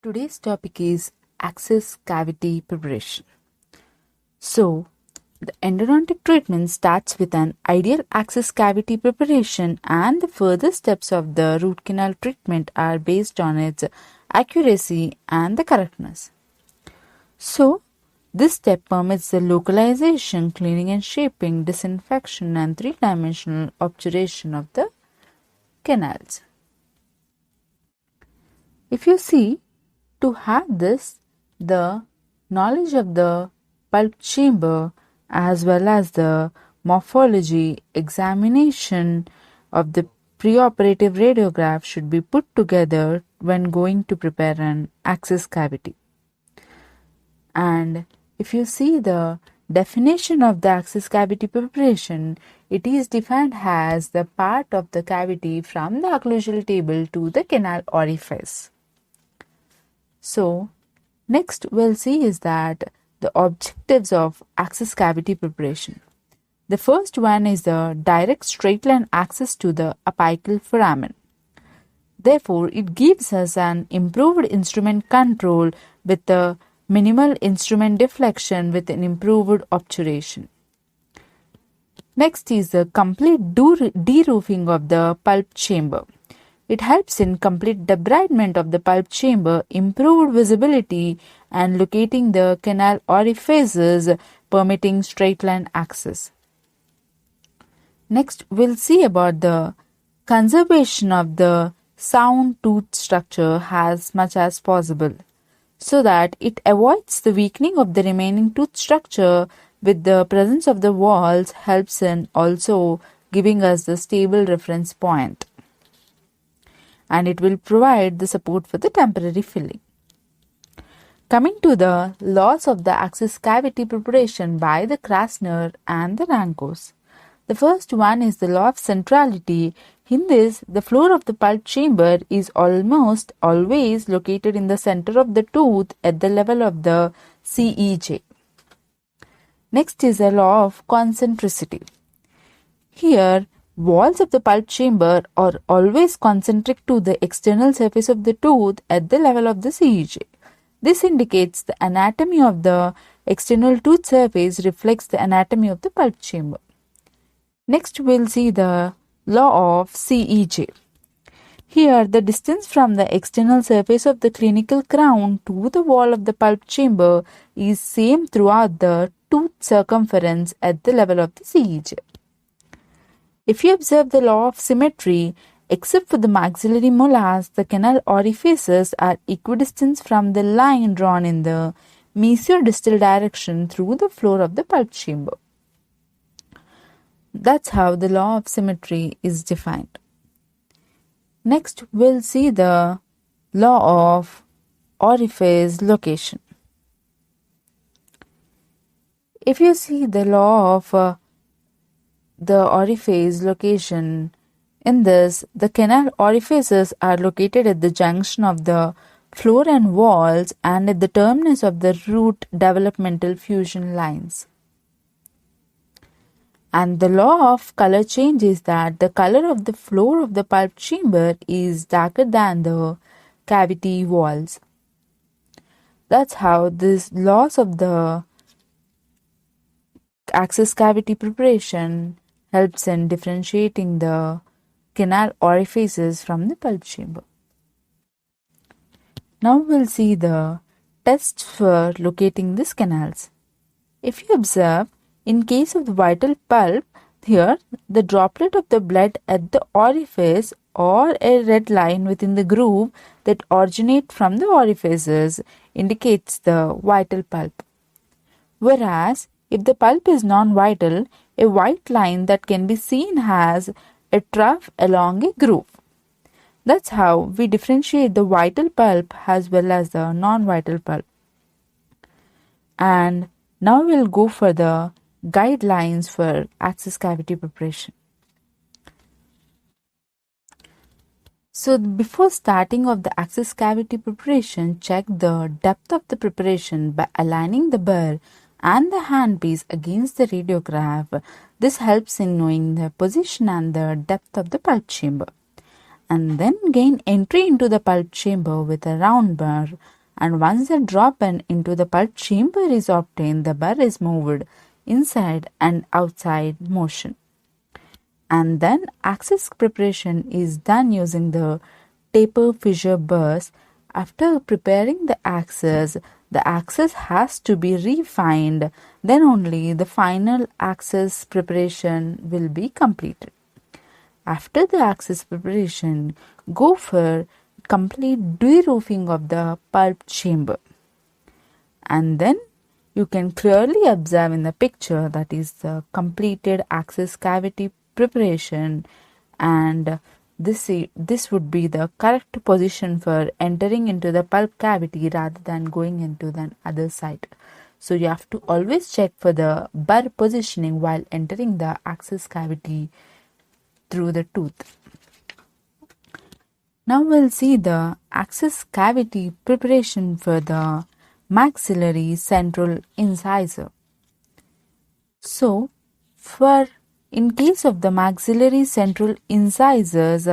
Today's topic is access cavity preparation. So, the endodontic treatment starts with an ideal access cavity preparation, and the further steps of the root canal treatment are based on its accuracy and the correctness. So, this step permits the localization, cleaning and shaping, disinfection, and three-dimensional obturation of the canals. If you see, to have this, the knowledge of the pulp chamber as well as the morphology examination of the preoperative radiograph should be put together when going to prepare an access cavity. And if you see the definition of the access cavity preparation, it is defined as the part of the cavity from the occlusal table to the canal orifice. So, next we'll see is that the objectives of access cavity preparation. The first one is the direct straight line access to the apical foramen. Therefore, it gives us an improved instrument control with a minimal instrument deflection with an improved obturation. Next is the complete de-roofing of the pulp chamber. It helps in complete debridement of the pulp chamber, improved visibility, and locating the canal orifices, permitting straight line access. Next, we'll see about the conservation of the sound tooth structure as much as possible, so that it avoids the weakening of the remaining tooth structure with the presence of the walls, helps in also giving us the stable reference point. And it will provide the support for the temporary filling. Coming to the laws of the access cavity preparation by the Krasner and the Rankos. The first one is the law of centrality. In this, the floor of the pulp chamber is almost always located in the center of the tooth at the level of the CEJ. Next is the law of concentricity. Here, walls of the pulp chamber are always concentric to the external surface of the tooth at the level of the CEJ. This indicates the anatomy of the external tooth surface reflects the anatomy of the pulp chamber. Next, we'll see the law of CEJ. Here, the distance from the external surface of the clinical crown to the wall of the pulp chamber is same throughout the tooth circumference at the level of the CEJ. If you observe the law of symmetry, except for the maxillary molars, the canal orifices are equidistant from the line drawn in the mesiodistal direction through the floor of the pulp chamber. That's how the law of symmetry is defined. Next, we'll see the law of orifice location. If you see the law of the orifice location, in this, the canal orifices are located at the junction of the floor and walls and at the terminus of the root developmental fusion lines. And the law of color change is that the color of the floor of the pulp chamber is darker than the cavity walls. That's how these laws of the access cavity preparation helps in differentiating the canal orifices from the pulp chamber. Now we'll see the tests for locating these canals. If you observe, in case of the vital pulp, here the droplet of the blood at the orifice or a red line within the groove that originate from the orifices indicates the vital pulp. Whereas, if the pulp is non-vital, a white line that can be seen has a trough along a groove. That's how we differentiate the vital pulp as well as the non-vital pulp. And now we'll go for the guidelines for access cavity preparation. So before starting of the access cavity preparation, check the depth of the preparation by aligning the burr and the handpiece against the radiograph. This helps in knowing the position and the depth of the pulp chamber. and then gain entry into the pulp chamber with a round burr, and once the drop-in into the pulp chamber is obtained, the burr is moved inside and outside motion. And then axis preparation is done using the taper fissure burrs. After preparing the axis has to be refined, then only the final axis preparation will be completed. After the axis preparation, go for complete de-roofing of the pulp chamber. And then you can clearly observe in the picture that is the completed axis cavity preparation, and this would be the correct position for entering into the pulp cavity rather than going into the other side. So you have to always check for the burr positioning while entering the axis cavity through the tooth. Now we'll see the axis cavity preparation for the maxillary central incisor. So in case of the maxillary central incisors,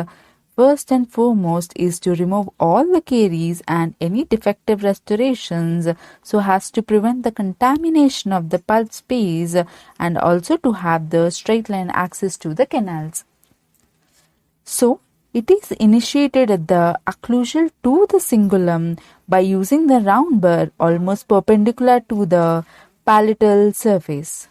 first and foremost is to remove all the caries and any defective restorations so as to prevent the contamination of the pulp space, and also to have the straight line access to the canals. So it is initiated at the occlusal to the cingulum by using the round burr almost perpendicular to the palatal surface.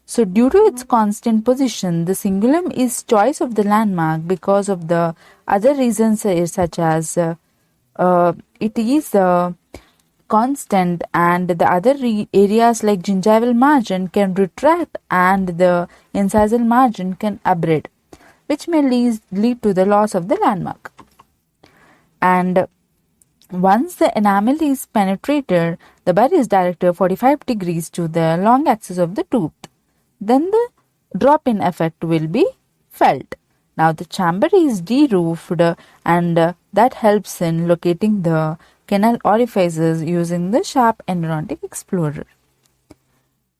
So due to its constant position, the cingulum is choice of the landmark because of the other reasons such as it is constant, and the other areas like gingival margin can retract and the incisal margin can abrade, which may lead to the loss of the landmark. And once the enamel is penetrated, the burr is directed 45 degrees to the long axis of the tooth. Then the drop-in effect will be felt. Now the chamber is de-roofed, and that helps in locating the canal orifices using the sharp endodontic explorer.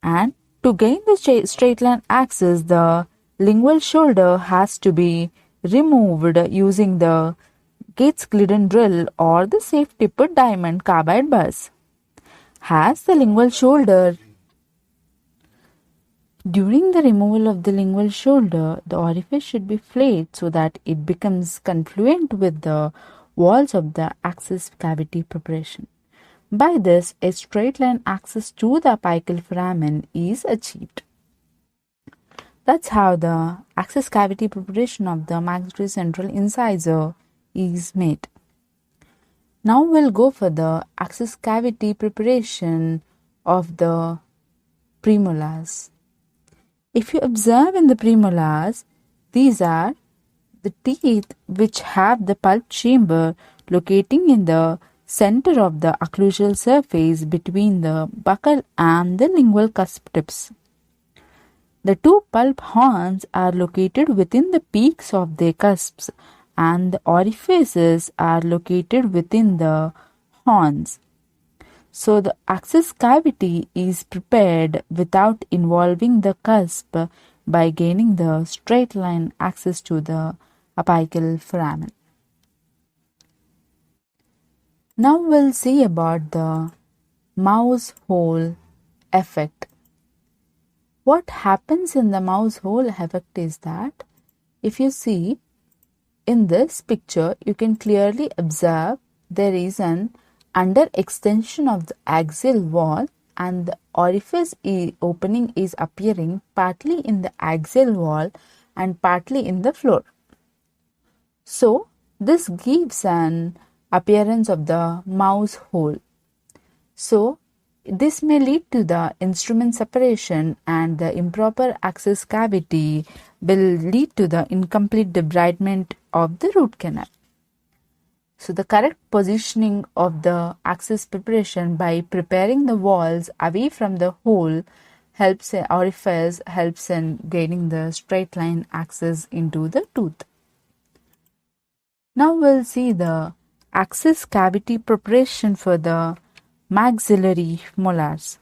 And to gain the straight line axis, the lingual shoulder has to be removed using the Gates-Glidden drill or the safe-tipped diamond carbide burrs. During the removal of the lingual shoulder, the orifice should be flayed so that it becomes confluent with the walls of the axis cavity preparation. By this, a straight line access to the apical foramen is achieved. That's how the axis cavity preparation of the maxillary central incisor is made. Now we'll go for the axis cavity preparation of the premolars. If you observe in the premolars, these are the teeth which have the pulp chamber locating in the center of the occlusal surface between the buccal and the lingual cusp tips. The two pulp horns are located within the peaks of their cusps, and the orifices are located within the horns. So the axis cavity is prepared without involving the cusp by gaining the straight line access to the apical foramen. Now we'll see about the mouse hole effect. What happens in the mouse hole effect is that if you see in this picture, you can clearly observe there is an under extension of the axial wall, and the orifice opening is appearing partly in the axial wall and partly in the floor. So this gives an appearance of the mouse hole. So this may lead to the instrument separation, and the improper axis cavity will lead to the incomplete debridement of the root canal. So the correct positioning of the axis preparation by preparing the walls away from the hole helps in gaining the straight line access into the tooth. Now we'll see the axis cavity preparation for the maxillary molars.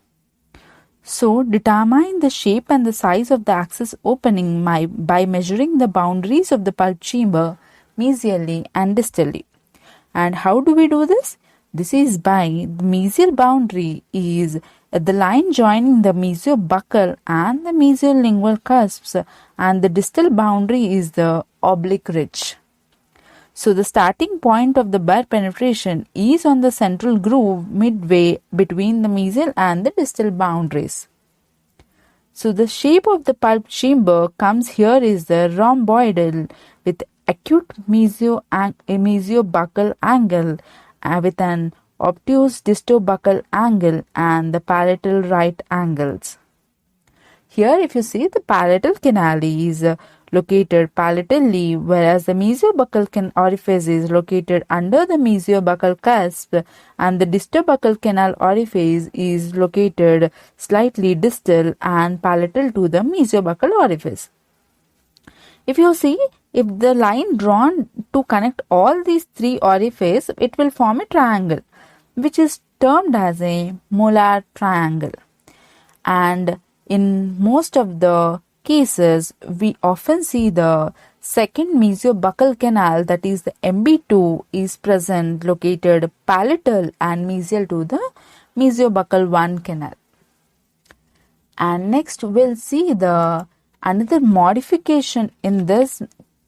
So determine the shape and the size of the axis opening by measuring the boundaries of the pulp chamber mesially and distally. And how do we do this? This is by the mesial boundary is the line joining the mesiobuccal and the mesiolingual cusps, and the distal boundary is the oblique ridge. So the starting point of the burr penetration is on the central groove midway between the mesial and the distal boundaries. So the shape of the pulp chamber comes here is the rhomboidal with acute mesiobuccal angle with an obtuse distobuccal angle and the palatal right angles. Here if you see, the palatal canal is located palatally, whereas the mesiobuccal orifice is located under the mesiobuccal cusp, and the distobuccal canal orifice is located slightly distal and palatal to the mesiobuccal orifice. If you see, if the line drawn to connect all these three orifices, it will form a triangle, which is termed as a molar triangle. And in most of the cases, we often see the second mesiobuccal canal, that is the MB2, is present, located palatal and mesial to the mesiobuccal 1 canal. And next we'll see the another modification in this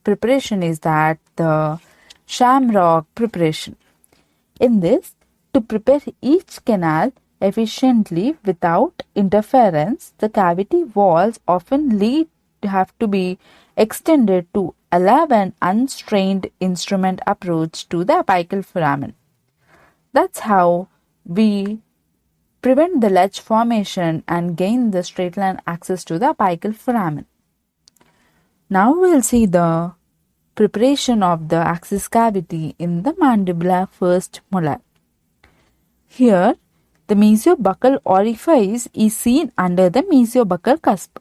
preparation is that the shamrock preparation. In this, to prepare each canal efficiently without interference, the cavity walls often have to be extended to allow an unstrained instrument approach to the apical foramen. That's how we prevent the ledge formation and gain the straight line access to the apical foramen. Now we'll see the preparation of the axis cavity in the mandibular first molar. Here, the mesiobuccal orifice is seen under the mesiobuccal cusp,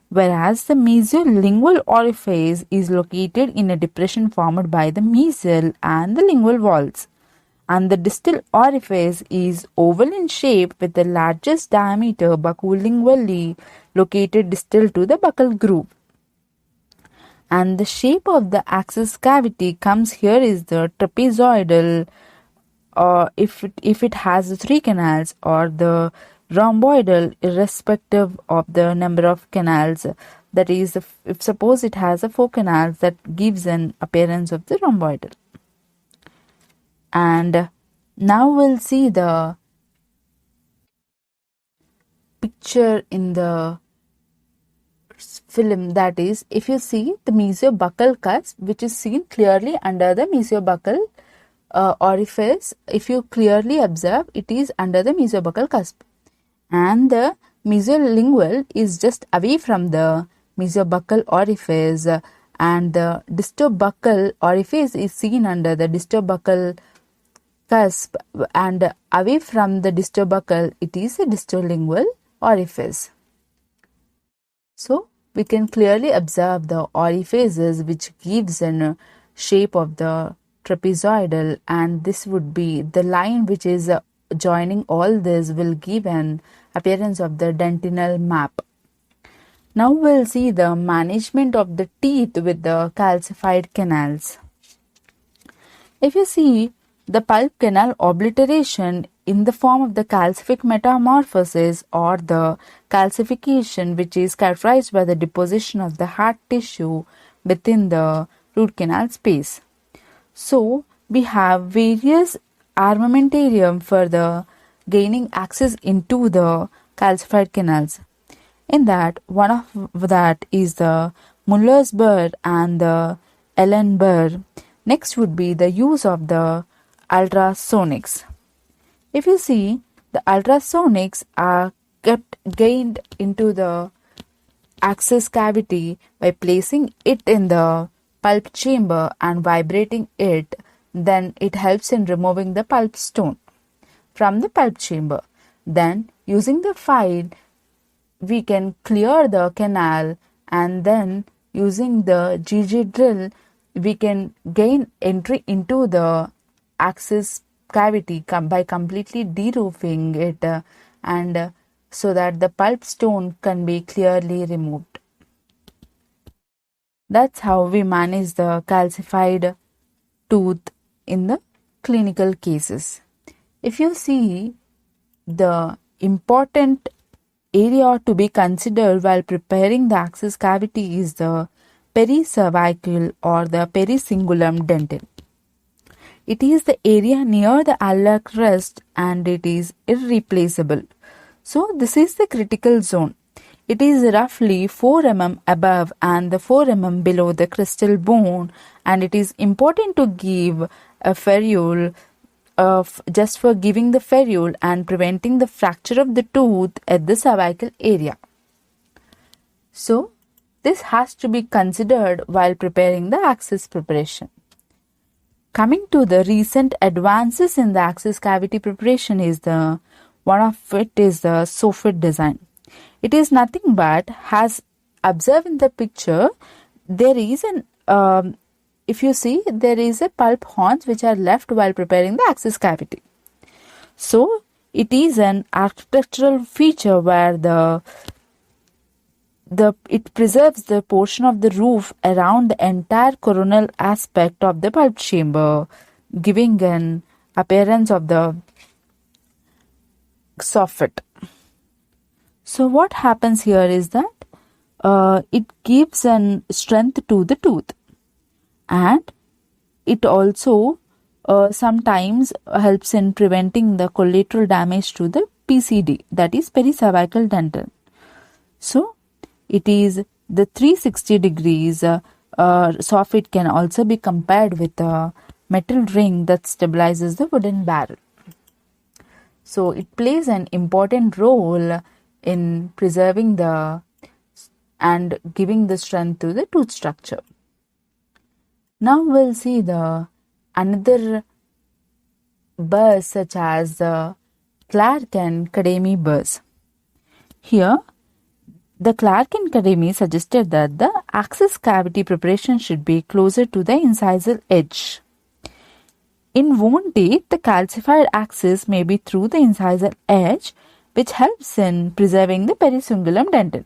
whereas the mesiolingual orifice is located in a depression formed by the mesial and the lingual walls, and the distal orifice is oval in shape with the largest diameter buccolingually located distal to the buccal groove. And the shape of the axis cavity comes here is the trapezoidal, or if it has 3 canals, or the rhomboidal, irrespective of the number of canals. That is, if suppose it has 4 canals, that gives an appearance of the rhomboidal. And now we'll see the picture in the film. That is, if you see the mesiobuccal cusp, which is seen clearly under the mesiobuccal orifice, if you clearly observe, it is under the mesiobuccal cusp, and the mesiolingual is just away from the mesiobuccal orifice, and the distobuccal orifice is seen under the distobuccal cusp, and away from the distobuccal it is a distolingual orifice. So we can clearly observe the orifices, which gives a shape of the trapezoidal, and this would be the line which is joining all this will give an appearance of the dentinal map. Now we'll see the management of the teeth with the calcified canals. If you see the pulp canal obliteration in the form of the calcific metamorphosis or the calcification, which is characterized by the deposition of the hard tissue within the root canal space. So we have various armamentarium for the gaining access into the calcified canals. In that, one of that is the Muller's burr and the Ellen burr. Next would be the use of the ultrasonics. If you see, the ultrasonics are kept gained into the axis cavity by placing it in the pulp chamber and vibrating it. Then it helps in removing the pulp stone from the pulp chamber. Then using the file, we can clear the canal, and then using the GG drill, we can gain entry into the axis cavity by completely deroofing it, and so that the pulp stone can be clearly removed. That's how we manage the calcified tooth in the clinical cases. If you see, the important area to be considered while preparing the access cavity is the pericervical or the pericingulum dentin. It is the area near the alveolar crest and it is irreplaceable. So this is the critical zone. It is roughly 4 mm above and the 4 mm below the crestal bone, and it is important to give a ferrule just for giving the ferrule and preventing the fracture of the tooth at the cervical area. So this has to be considered while preparing the access preparation. Coming to the recent advances in the access cavity preparation is one of it is the soffit design. It is nothing but, as observed in the picture, there is an if you see, there is a pulp horns which are left while preparing the access cavity. So it is an architectural feature where it preserves the portion of the roof around the entire coronal aspect of the pulp chamber, giving an appearance of the soffit. So what happens here is that it gives an strength to the tooth, and it also sometimes helps in preventing the collateral damage to the PCD, that is pericervical dentin. So it is the 360 degrees soffit can also be compared with a metal ring that stabilizes the wooden barrel. So it plays an important role in preserving and giving the strength to the tooth structure. Now we'll see the another burrs such as the Clark and Kademi burrs. Here, the Clark and Kademi suggested that the access cavity preparation should be closer to the incisal edge. In wound teeth, the calcified access may be through the incisal edge, which helps in preserving the pericingulum dentin.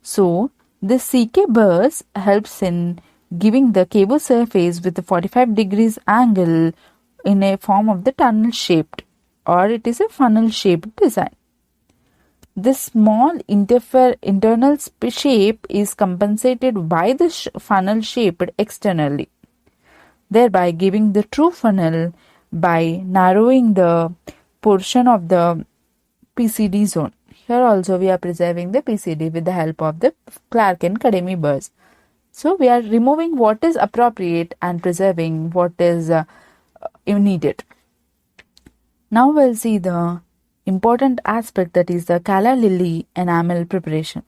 So, the CK burrs helps in giving the cavo surface with a 45 degrees angle in a form of the tunnel shaped, or it is a funnel shaped design. This small internal shape is compensated by the funnel shaped externally, thereby giving the true funnel by narrowing the portion of the PCD zone. Here also we are preserving the PCD with the help of the Clark and Kademi burrs. So we are removing what is appropriate and preserving what is needed. Now we'll see the important aspect, that is the calla lily enamel preparation.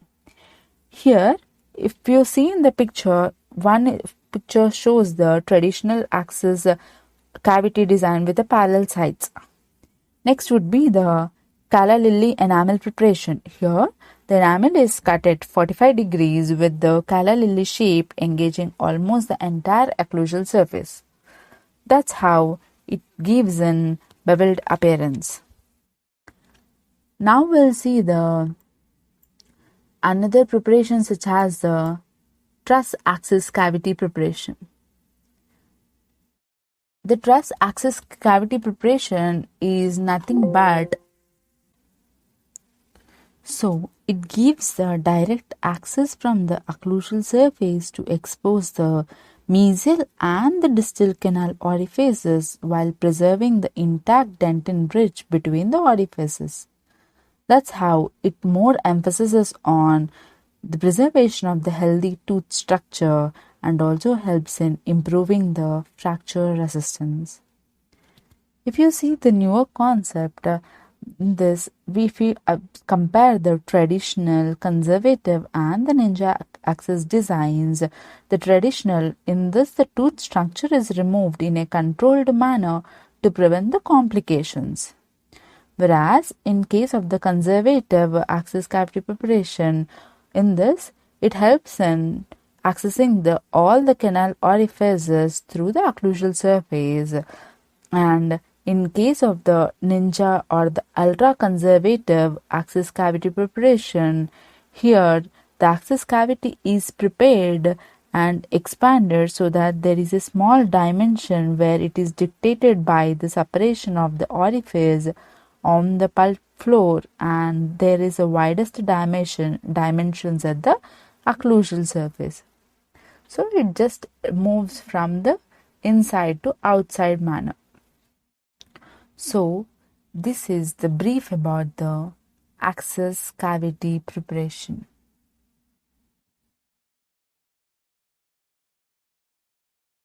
Here, if you see in the picture, one picture shows the traditional access cavity design with the parallel sides. Next would be the calla lily enamel preparation. Here, the enamel is cut at 45 degrees with the calla lily shape engaging almost the entire occlusal surface. That's how it gives an beveled appearance. Now we'll see the another preparation such as the truss access cavity preparation. The truss access cavity preparation is nothing but, so it gives the direct access from the occlusal surface to expose the mesial and the distal canal orifices while preserving the intact dentin bridge between the orifices. That's how it more emphasizes on the preservation of the healthy tooth structure and also helps in improving the fracture resistance. If you see the newer concept, in this we compare the traditional, conservative and the ninja access designs. The traditional, in this the tooth structure is removed in a controlled manner to prevent the complications. Whereas in case of the conservative access cavity preparation, in this it helps in accessing all the canal orifices through the occlusal surface, and in case of the ninja or the ultra conservative access cavity preparation, here the The access cavity is prepared and expanded so that there is a small dimension where it is dictated by the separation of the orifice on the pulp floor, and there is a widest dimensions at the occlusal surface. So it just moves from the inside to outside manner. So this is the brief about the access cavity preparation.